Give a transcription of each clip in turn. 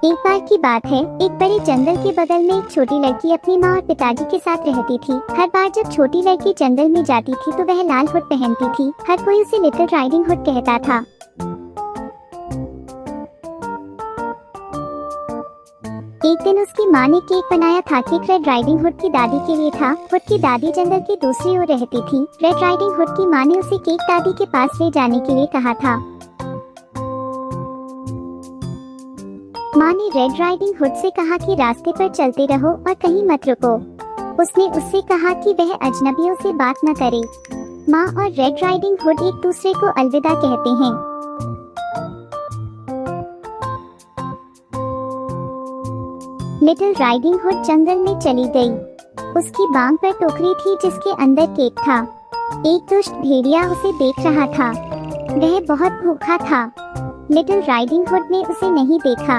एक बार की बात है, एक बड़े जंगल के बगल में एक छोटी लड़की अपनी माँ और पिताजी के साथ रहती थी। हर बार जब छोटी लड़की जंगल में जाती थी तो वह लाल हुड पहनती थी। हर कोई उसे लिटिल राइडिंग हुड कहता था। एक दिन उसकी माँ ने केक बनाया था। केक रेड राइडिंग हुड की दादी के लिए था। हुड की दादी जंगल की दूसरी ओर रहती थी। रेड राइडिंग हुड की माँ ने उसे केक दादी के पास ले जाने के लिए कहा था। माँ ने रेड राइडिंग हुड से कहा कि रास्ते पर चलते रहो और कहीं मत रुको। उसने उससे कहा कि वह अजनबियों से बात न करे। माँ और रेड राइडिंग हुड एक दूसरे को अलविदा कहते हैं। लिटिल राइडिंग हुड जंगल में चली गई। उसकी बांग पर टोकरी थी जिसके अंदर केक था। एक दुष्ट भेड़िया उसे देख रहा था। वह बहुत भूखा था। लिटिल राइडिंग हुड ने उसे नहीं देखा।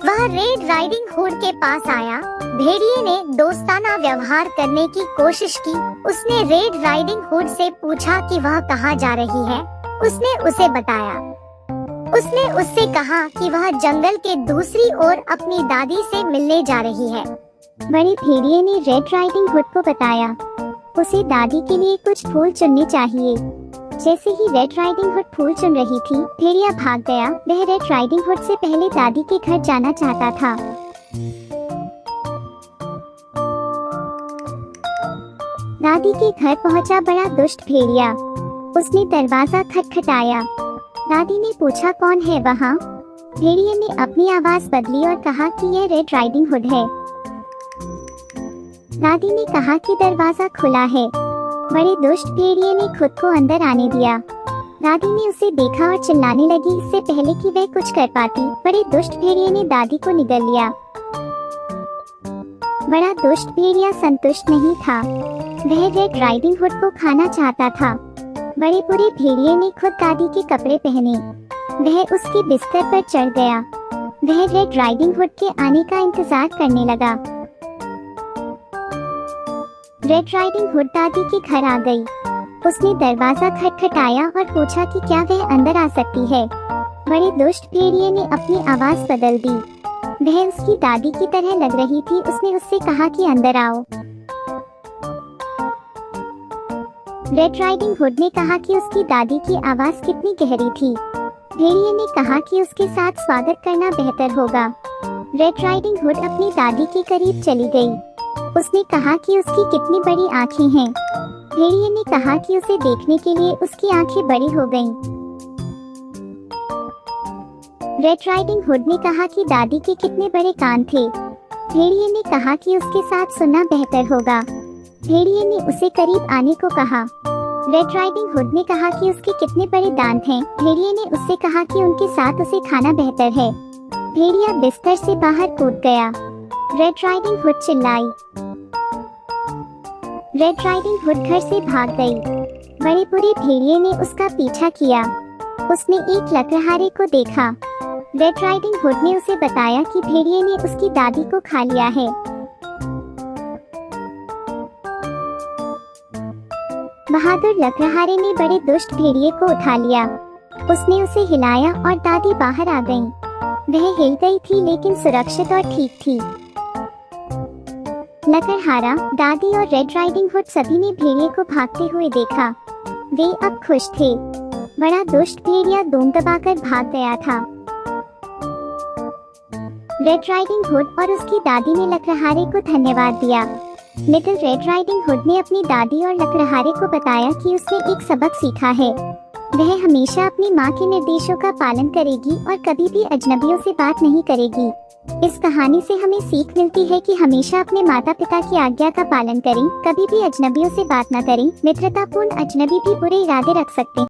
वह रेड राइडिंग हुड के पास आया। भेड़िए ने दोस्ताना व्यवहार करने की कोशिश की। उसने रेड राइडिंग हुड से पूछा कि वह कहाँ जा रही है। उसने उसे बताया। उसने उससे कहा कि वह जंगल के दूसरी ओर अपनी दादी से मिलने जा रही है। बड़े भेड़िए ने रेड राइडिंग हुड को बताया उसे दादी के लिए कुछ फूल चुनने चाहिए। जैसे ही रेड राइडिंग हुड फूल चुन रही थी, भेड़िया भाग गया। वह रेड राइडिंग हुड से पहले दादी के घर जाना चाहता था। दादी के घर पहुंचा बड़ा दुष्ट भेड़िया। उसने दरवाजा खटखटाया। दादी ने पूछा कौन है वहाँ। भेड़िए ने अपनी आवाज बदली और कहा कि यह रेड राइडिंग हुड है। दादी ने कहा कि दरवाजा खुला है। बड़े दुष्ट भेड़िए ने खुद को अंदर आने दिया। दादी ने उसे देखा और चिल्लाने लगी इससे पहले कि वह कुछ कर पाती। बड़े दुष्ट भेड़िए ने दादी को निगल लिया। बड़ा दुष्ट भेड़िया संतुष्ट नहीं था। वह रेड राइडिंग हुड को खाना चाहता था। बड़े बुरे भेड़िए ने खुद दादी के कपड़े पहने। वह उसके बिस्तर पर चढ़ गया। वह रेड राइडिंग हुड के आने का इंतजार करने लगा। रेड राइडिंग हुड दादी के घर आ गई। उसने दरवाजा खटखटाया और पूछा कि क्या वह अंदर आ सकती है। बड़े दुष्ट भेड़िए ने अपनी आवाज बदल दी। वह उसकी दादी की तरह लग रही थी। उसने उससे कहा कि अंदर आओ। रेड राइडिंग हुड ने कहा कि उसकी दादी की आवाज कितनी गहरी थी। भेड़िए ने कहा कि उसके साथ स्वागत करना बेहतर होगा। रेड राइडिंग हुड अपनी दादी के करीब चली गई। उसने कहा कि उसकी कितनी बड़ी आँखें हैं। भेड़िए ने कहा कि उसे देखने के लिए उसकी आँखें बड़ी हो गईं। रेड राइडिंग हुड ने कहा कि दादी के कितने बड़े कान थे। भेड़िए ने कहा कि उसके साथ सुनना बेहतर होगा। भेड़िए ने उसे करीब आने को कहा। रेड राइडिंग हुड ने कहा कि उसके कितने बड़े दांत हैं। भेड़िए ने उससे कहा कि उनके साथ उसे खाना बेहतर है। भेड़िया बिस्तर से बाहर कूद गया। रेड राइडिंग हुड चिल्लाई। रेड राइडिंग हुड घर से भाग गई। बड़े बुरे भेड़िए ने उसका पीछा किया। उसने एक लकड़हारे को देखा। रेड राइडिंग हुड ने उसे बताया कि भेड़िए ने उसकी दादी को खा लिया है। बहादुर लकड़हारे ने बड़े दुष्ट भेड़िए को उठा लिया। उसने उसे हिलाया और दादी बाहर आ गईं। वह हिल गई थी लेकिन सुरक्षित और ठीक थी। लकड़हारा, दादी और रेड राइडिंग हुड सभी ने भेड़िए को भागते हुए देखा। वे अब खुश थे। बड़ा दुष्ट भेड़िया दुम दबाकर भाग गया था। रेड राइडिंग हुड और उसकी दादी ने लकड़हारे को धन्यवाद दिया। लिटिल रेड राइडिंग हुड ने अपनी दादी और लकड़हारे को बताया कि उसने एक सबक सीखा है। वह हमेशा अपनी माँ के निर्देशों का पालन करेगी और कभी भी अजनबियों से बात नहीं करेगी। इस कहानी से हमें सीख मिलती है कि हमेशा अपने माता पिता की आज्ञा का पालन करें, कभी भी अजनबियों से बात न करें। मित्रतापूर्ण अजनबी भी बुरे इरादे रख सकते हैं।